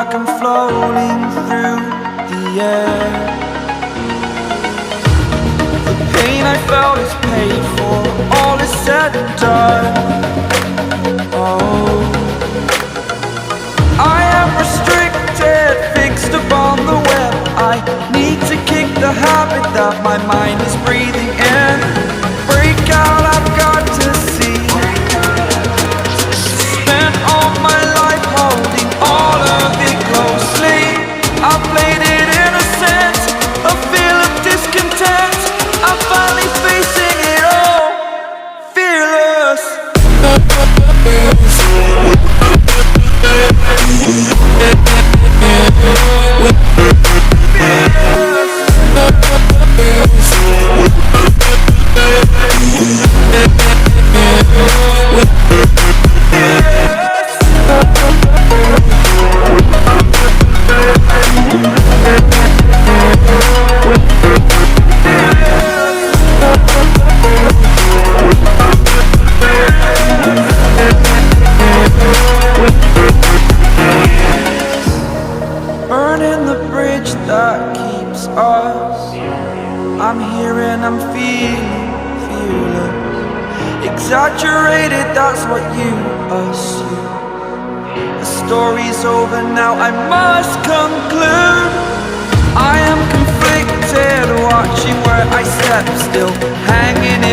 like I'm floating through the air. The pain I felt is paid for, all is said and done. Oh, I am restricted, fixed upon the web. I need to kick the habit that my mind is breathing in. Break out, I've got to see. Spent all my life holding all of it closely. I played it innocent, a feel of discontent. I'm finally facing it all, fearless. Burning the bridge that keeps us. I'm here and I'm feeling fearless. Exaggerated, that's what you assume. The story's over now, I must conclude. I am conflicted, watching where I step still, hanging in